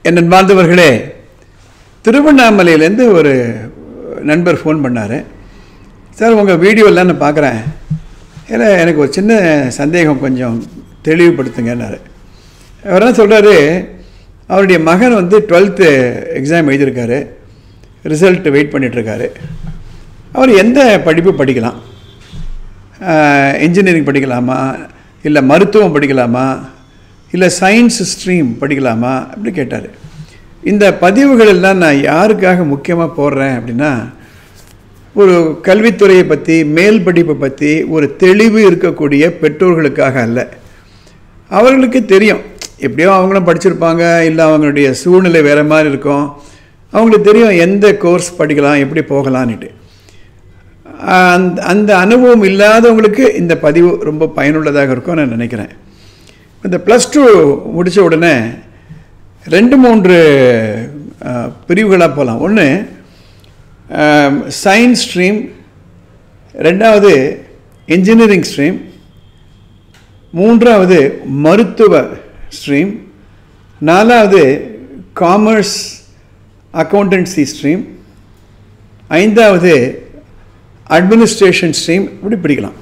என் அன்பார்ந்தவர்களே, திருவண்ணாமலையிலேருந்து ஒரு நண்பர் ஃபோன் பண்ணார். சார், உங்கள் வீடியோலாம் நான் பார்க்குறேன், ஏன்னா எனக்கு ஒரு சின்ன சந்தேகம், கொஞ்சம் தெளிவுபடுத்துங்கன்னாரு. அவர் என்ன சொல்கிறாரு, அவருடைய மகன் 12th எக்ஸாம் எழுதியிருக்காரு, ரிசல்ட் வெயிட் பண்ணிகிட்ருக்காரு. அவர் எந்த படிப்பு படிக்கலாம், இன்ஜினியரிங் படிக்கலாமா, இல்லை மருத்துவம் படிக்கலாமா, இல்லை சயின்ஸ் ஸ்ட்ரீம் படிக்கலாமா அப்படி கேட்டார். இந்த பதிவுகள் எல்லாம் நான் யாருக்காக முக்கியமாக போடுறேன் அப்படின்னா, ஒரு கல்வித்துறையை பற்றி, மேல் படிப்பை பற்றி ஒரு தெளிவு இருக்கக்கூடிய பெற்றோர்களுக்காக அல்ல. அவர்களுக்கு தெரியும், எப்படியோ அவங்களும் படிச்சிருப்பாங்க, இல்லை அவங்களுடைய சூழ்நிலை வேறு மாதிரி இருக்கும், அவங்களுக்கு தெரியும் எந்த கோர்ஸ் படிக்கலாம், எப்படி போகலான்னுட்டு. அந்த அனுபவம் இல்லாதவங்களுக்கு இந்த பதிவு ரொம்ப பயனுள்ளதாக இருக்கும் நான் நினைக்கிறேன். இந்த +2 முடித்த உடனே 2-3 பிரிவுகளாக போகலாம். ஒன்று சயின்ஸ் ஸ்ட்ரீம், ரெண்டாவது இன்ஜினியரிங் ஸ்ட்ரீம், மூன்றாவது மருத்துவ ஸ்ட்ரீம், நாலாவது காமர்ஸ் அக்கௌண்டன்சி ஸ்ட்ரீம், ஐந்தாவது அட்மினிஸ்ட்ரேஷன் ஸ்ட்ரீம். இப்படி பிரிக்கலாம்.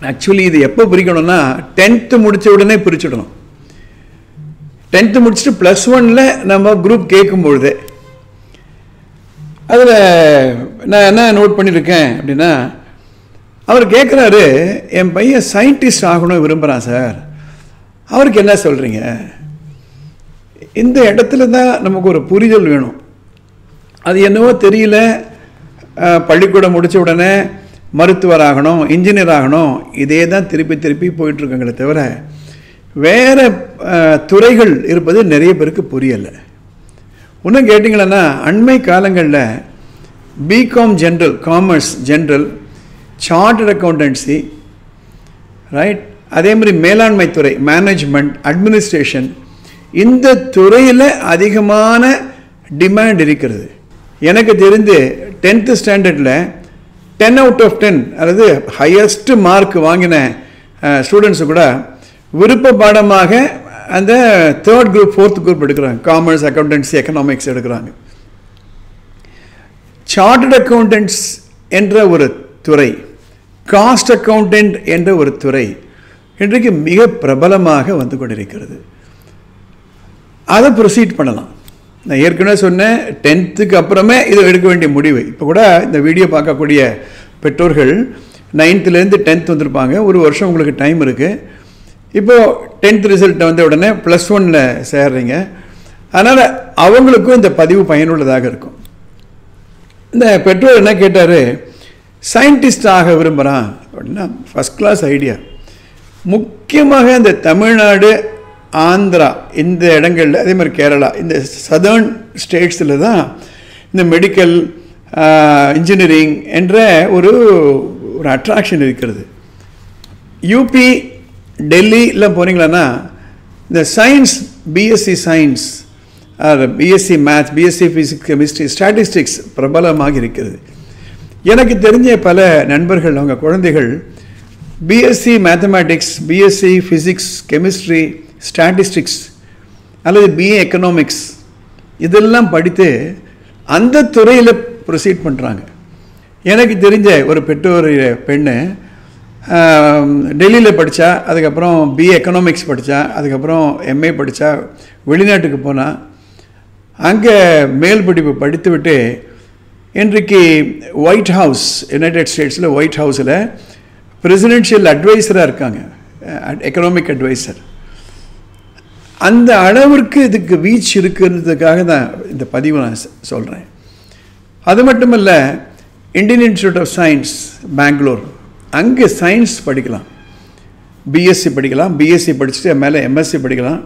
ஆக்சுவலி இது எப்போ பிரிக்கணும்னா 10th முடித்த உடனே பிரிச்சுடணும். 10th முடிச்சுட்டு +1ல் நம்ம குரூப் கேட்கும்பொழுது அதில் நான் என்ன நோட் பண்ணியிருக்கேன் அப்படின்னா, அவர் கேட்குறாரு, என் பையன் சயின்டிஸ்ட் ஆகணும் விரும்புகிறான் சார், அவருக்கு என்ன சொல்கிறீங்க? இந்த இடத்துல தான் நமக்கு ஒரு புரிதல் வேணும். அது என்னவோ தெரியல, பள்ளிக்கூடம் முடித்த உடனே மருத்துவர் ஆகணும், இன்ஜினியர் ஆகணும், இதே தான் திருப்பி திருப்பி போயிட்டுருக்கங்களே தவிர வேறு துறைகள் இருப்பது நிறைய பேருக்கு புரியலை. இன்னும் கேட்டிங்களன்னா, அண்மை காலங்களில் BCom general, commerce general, chartered accountancy, right, அதே மாதிரி மேலாண்மை துறை, மேனேஜ்மெண்ட், அட்மினிஸ்ட்ரேஷன், இந்த துறையில் அதிகமான டிமாண்ட் இருக்கிறது. எனக்கு தெரிந்து 10th ஸ்டாண்டர்டில் 10 out of 10 அதாவது ஹையஸ்ட் மார்க் வாங்கின ஸ்டூடெண்ட்ஸு கூட விருப்ப பாடமாக அந்த 3rd குரூப் 4th குரூப் எடுக்கிறாங்க. காமர்ஸ், அக்கௌண்டன்சி, எக்கனாமிக்ஸ் எடுக்கிறாங்க. சார்ட்டர்ட் அக்கௌண்டன்ட்ஸ் என்ற ஒரு துறை, காஸ்ட் அக்கௌண்டன்ட் என்ற ஒரு துறை இன்றைக்கு மிக பிரபலமாக வந்து கொண்டிருக்கிறது. அதை ப்ரொசீட் பண்ணலாம். நான் ஏற்கனவே சொன்னேன், 10th அப்புறமே இது எடுக்க வேண்டிய முடிவு. இப்போ கூட இந்த வீடியோ பார்க்கக்கூடிய பெற்றோர்கள் 9th 10th வந்திருப்பாங்க, ஒரு வருஷம் உங்களுக்கு டைம் இருக்குது. இப்போது 10th ரிசல்ட் வந்த உடனே +1ல் சேர்றீங்க. அதனால் அவங்களுக்கும் இந்த பதிவு பயனுள்ளதாக இருக்கும். இந்த பெற்றோர் என்ன கேட்டார், சயின்டிஸ்ட் ஆக விரும்புகிறான் அப்படின்னா ஃபஸ்ட் கிளாஸ் ஐடியா. முக்கியமாக இந்த தமிழ்நாடு, ஆந்திரா, இந்த இடங்களில், அதே மாதிரி கேரளா, இந்த சதர்ன் ஸ்டேட்ஸில் தான் இந்த மெடிக்கல், இன்ஜினியரிங் என்ற ஒரு அட்ராக்ஷன் இருக்கிறது. யூபி, டெல்லியில் போனீங்களன்னா இந்த science, BSc science, BSc maths, BSc physics, chemistry, statistics பிரபலமாக இருக்கிறது. எனக்கு தெரிஞ்ச பல நண்பர்கள், அவங்க குழந்தைகள் BSc mathematics, BSc physics, chemistry, statistics அல்லது பிஏ எக்கனாமிக்ஸ் இதெல்லாம் படித்து அந்த துறையில் ப்ரொசீட் பண்ணுறாங்க. எனக்கு தெரிஞ்ச ஒரு பெற்றோர் பெண்ணு டெல்லியில் படித்தா, அதுக்கப்புறம் பிஏ எக்கனாமிக்ஸ் படித்தா, அதுக்கப்புறம் எம்ஏ படித்தா, வெளிநாட்டுக்கு போனால் அங்கே மேல் படிப்பு படித்து விட்டு இன்றைக்கு ஒயிட் ஹவுஸ், யுனைடெட் ஸ்டேட்ஸில் ஒயிட் ஹவுஸில் பிரசிடென்ஷியல் அட்வைஸராக இருக்காங்க, எக்கனாமிக் அட்வைசர். அந்த அளவிற்கு இதுக்கு வீச் இருக்கிறதுக்காக தான் இந்த பதிவு நான் சொல்கிறேன். அது மட்டும் இல்லை, Indian institute of science Bangalore, அங்கே சயின்ஸ் படிக்கலாம், பிஎஸ்சி படிக்கலாம், பிஎஸ்சி படிச்சுட்டு மேலே எம்எஸ்சி படிக்கலாம்,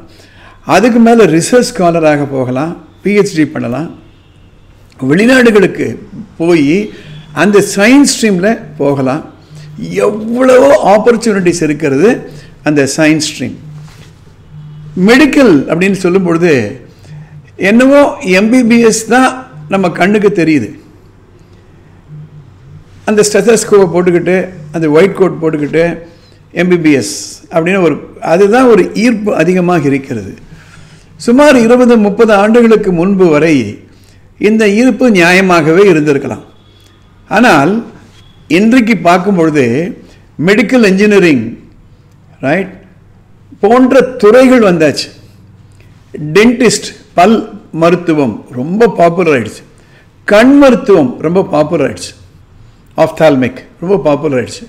அதுக்கு மேலே ரிசர்ச் ஸ்காலராக போகலாம், பிஹெச்டி பண்ணலாம், வெளிநாடுகளுக்கு போய் அந்த சயின்ஸ் ஸ்ட்ரீமில் போகலாம். எவ்வளவோ ஆப்பர்ச்சுனிட்டிஸ் இருக்கிறது அந்த சயின்ஸ் ஸ்ட்ரீம். மெடிக்கல் அப்படின்னு சொல்லும் பொழுது என்னவோ எம்பிபிஎஸ் தான் நம்ம கண்ணுக்கு தெரியுது. அந்த ஸ்டெத்தஸ்கோப்பை போட்டுக்கிட்டு, அந்த ஒயிட் கோட் போட்டுக்கிட்டு எம்பிபிஎஸ் அப்படின்னு அதுதான் ஒரு ஈர்ப்பு அதிகமாக இருக்கிறது. சுமார் 20-30 ஆண்டுகளுக்கு முன்பு வரை இந்த இருப்பு நியாயமாகவே இருந்திருக்கலாம். ஆனால் இன்றைக்கு பார்க்கும் பொழுது மெடிக்கல் இன்ஜினியரிங் ரைட் போன்ற துறைகள் வந்தாச்சு. டென்டிஸ்ட் பல் மருத்துவம் ரொம்ப பாப்புலர் ஆயிடுச்சு. கண் மருத்துவம் ரொம்ப பாப்புலர் ஆயிடுச்சு. ஆப்தால்மிக் ரொம்ப பாப்புலர் ஆயிடுச்சு.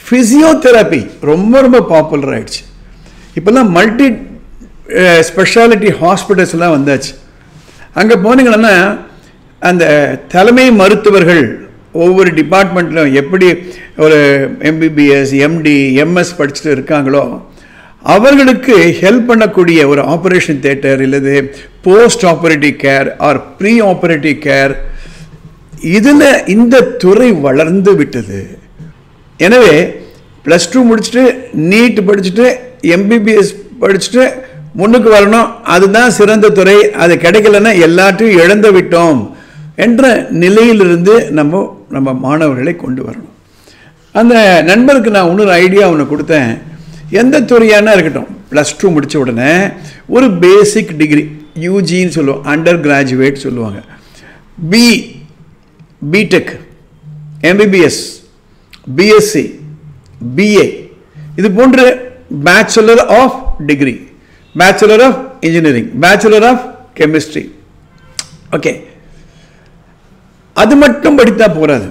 ஃபிசியோதெரப்பி ரொம்ப ரொம்ப பாப்புலர் ஆயிடுச்சு. இப்போல்லாம் மல்டி ஸ்பெஷாலிட்டி ஹாஸ்பிட்டல்ஸ்லாம் வந்தாச்சு. அங்கே போனீங்கன்னா அந்த தலைமை மருத்துவர்கள் ஒவ்வொரு டிபார்ட்மெண்ட்லையும் எப்படி ஒரு MBBS MD MS படிச்சுட்டு இருக்காங்களோ அவர்களுக்கு ஹெல்ப் பண்ணக்கூடிய ஒரு ஆப்ரேஷன் தியேட்டர் இல்லது post operative care or pre operative care இதில் இந்த துறை வளர்ந்து விட்டது. எனவே +2 முடிச்சுட்டு நீட் படிச்சுட்டு MBBS படிச்சுட்டு முன்னுக்கு வரணும், அதுதான் சிறந்த துறை, அது கிடைக்கலன்னா எல்லாத்தையும் இழந்து விட்டோம் என்ற நிலையிலிருந்து நம்ம மாணவர்களை கொண்டு வரணும். அந்த நண்பருக்கு நான் இன்னொரு ஐடியா ஒன்று கொடுத்தேன். எந்த துறையான இருக்கட்டும், +2 முடித்த உடனே ஒரு பேசிக் டிகிரி யூஜின்னு சொல்லுவோம், அண்டர் கிராஜுவேட் சொல்லுவாங்க, பிடெக் MBBS BSc BA இது போன்ற bachelor of degree, bachelor of engineering, bachelor of chemistry. Okay, அது மட்டும் படித்தா போகாது.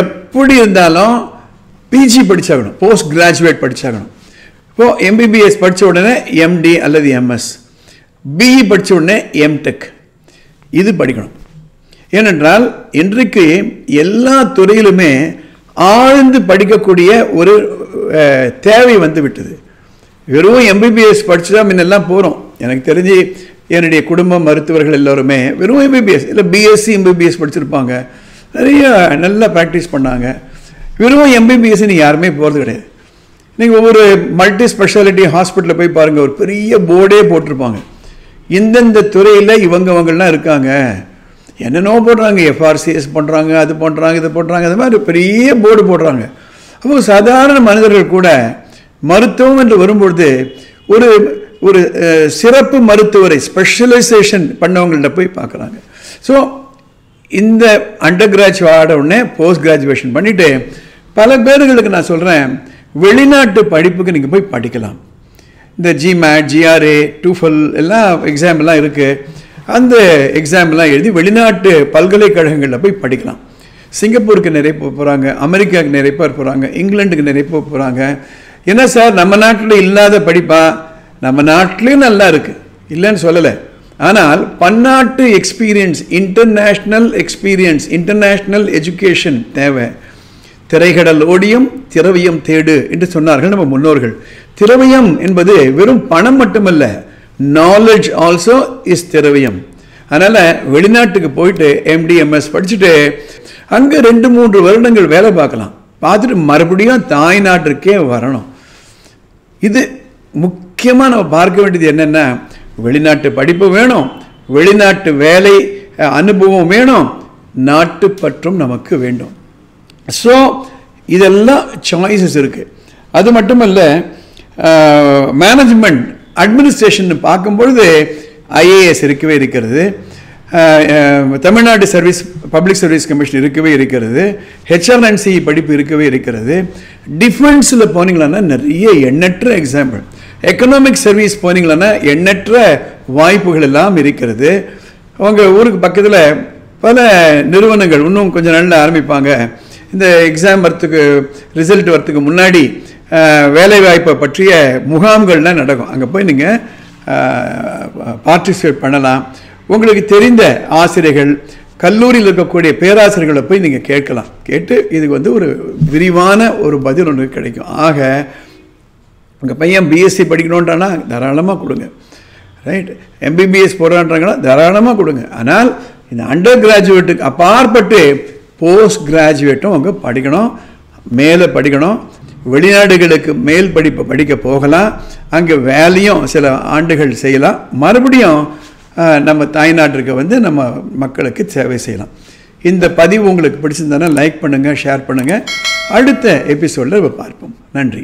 எப்படி இருந்தாலும் பிஜி படிச்சாகணும், போஸ்ட் கிராஜுவேட் படிச்சாகணும். இப்போ MBBS படித்த உடனே MD அல்லது MS, BE படித்த உடனே MTech இது படிக்கணும். ஏனென்றால் இன்றைக்கு எல்லா துறையிலுமே ஆழ்ந்து படிக்கக்கூடிய ஒரு தேவை வந்து விட்டது. வெறும் MBBS படிச்சுதான் முன்னெல்லாம் போகிறோம். எனக்கு தெரிஞ்சு என்னுடைய குடும்ப மருத்துவர்கள் எல்லோருமே வெறும் MBBS இல்லை BSc MBBS படிச்சிருப்பாங்க, நிறைய நல்லா ப்ராக்டிஸ் பண்ணாங்க. வெறும் MBBS யாருமே போகிறது கிடையாது. நீங்கள் ஒவ்வொரு மல்டி ஸ்பெஷாலிட்டி ஹாஸ்பிட்டலில் போய் பாருங்கள், ஒரு பெரிய போர்டே போட்டிருப்பாங்க, இந்தந்த துறையில் இவங்கெல்லாம் இருக்காங்க, என்னென்னோ போடுறாங்க, FRCS பண்ணுறாங்க, அது பண்ணுறாங்க, இது பண்ணுறாங்க, அது மாதிரி பெரிய போர்டு போடுறாங்க. அப்போ சாதாரண மனிதர்கள் கூட மருத்துவம் என்று வரும்பொழுது ஒரு ஒரு சிறப்பு மருத்துவரை ஸ்பெஷலைசேஷன் பண்ணவங்கள்ட்ட போய் பார்க்குறாங்க. ஸோ இந்த அண்டர் கிராஜுவேட் ஆட உடனே போஸ்ட் கிராஜுவேஷன் பண்ணிவிட்டு பல பேர்களுக்கு நான் சொல்கிறேன், வெளிநாட்டு படிப்புக்கு நீங்கள் போய் படிக்கலாம். இந்த GMAT GRA TOEFL எல்லாம் எக்ஸாம்லாம் இருக்குது. அந்த எக்ஸாம்லாம் எழுதி வெளிநாட்டு பல்கலைக்கழகங்களில் போய் படிக்கலாம். சிங்கப்பூருக்கு நிறைய போகிறாங்க, அமெரிக்காவுக்கு நிறைய பேர் போகிறாங்க, இங்கிலாந்துக்கு நிறைய பேர் போகிறாங்க. என்ன சார் நம்ம நாட்டில் இல்லாத படிப்பா? நம்ம நாட்டிலையும் நல்லா இருக்குது, இல்லைன்னு சொல்லலை. ஆனால் பன்னாட்டு experience, international experience, international education தேவை. திரைகடல் ஓடியும் திரவியம் தேடு என்று சொன்னார்கள் நம்ம முன்னோர்கள். திரவியம் என்பது வெறும் பணம் மட்டுமல்ல, நாலேஜ் ஆல்சோ இஸ் திரவியம். அதனால் வெளிநாட்டுக்கு போயிட்டு MD MS படிச்சுட்டு அங்கே 2-3 வருடங்கள் வேலை பார்க்கலாம். பார்த்துட்டு மறுபடியும் தாய் நாட்டிற்கே வரணும். இது முக்கியமாக நம்ம பார்க்க வேண்டியது என்னென்னா, வெளிநாட்டு படிப்பு வேணும், வெளிநாட்டு வேலை அனுபவம் வேணும், நாட்டுப்பற்றும் நமக்கு வேண்டும். ஸோ இதெல்லாம் சாய்ஸஸ் இருக்குது. அது மட்டுமல்ல, மேனேஜ்மெண்ட் அட்மினிஸ்ட்ரேஷன் பார்க்கும்பொழுது IAS இருக்கவே இருக்கிறது, தமிழ்நாடு பப்ளிக் சர்வீஸ் கமிஷன் இருக்கவே இருக்கிறது, HRNC படிப்பு இருக்கவே இருக்கிறது. டிஃபென்ஸில் போனீங்களன்னா நிறைய எண்ணற்ற எக்ஸாம்பிள், எக்கனாமிக் சர்வீஸ் போனீங்களன்னா எண்ணற்ற வாய்ப்புகள் எல்லாம் இருக்கிறது. உங்கள் ஊருக்கு பக்கத்தில் பல நிறுவனங்கள் இன்னும் கொஞ்சம் நாளில் ஆரம்பிப்பாங்க. இந்த எக்ஸாம் வரத்துக்கு ரிசல்ட் வரத்துக்கு முன்னாடி வேலைவாய்ப்பை பற்றிய முகாம்கள்லாம் நடக்கும். அங்கே போய் நீங்கள் பார்ட்டிசிபேட் பண்ணலாம். உங்களுக்கு தெரிந்த ஆசிரியர்கள், கல்லூரியில் இருக்கக்கூடிய பேராசிரியர்களை போய் நீங்கள் கேட்கலாம். கேட்டு இதுக்கு ஒரு விரிவான ஒரு பதில் ஒன்று கிடைக்கும். ஆக உங்கள் பையன் BSc படிக்கணுன்றானா தாராளமாக கொடுங்க, ரைட். MBBS போடுறான்றாங்கன்னா தாராளமாக கொடுங்க. ஆனால் இந்த அண்டர் கிராஜுவேட்டுக்கு அப்பாற்பட்டு போஸ்ட் கிராஜுவேட்டும் அவங்க படிக்கணும், மேலே படிக்கணும். வெளிநாடுகளுக்கு மேல் படிப்பை படிக்க போகலாம், அங்கே வேலையும் சில ஆண்டுகள் செய்யலாம், மறுபடியும் நம்ம தாய்நாட்டிற்கு நம்ம மக்களுக்கு சேவை செய்யலாம். இந்த பதிவு உங்களுக்கு பிடிச்சிருந்தானா லைக் பண்ணுங்கள், ஷேர் பண்ணுங்கள். அடுத்த எபிசோடில் பார்ப்போம். நன்றி.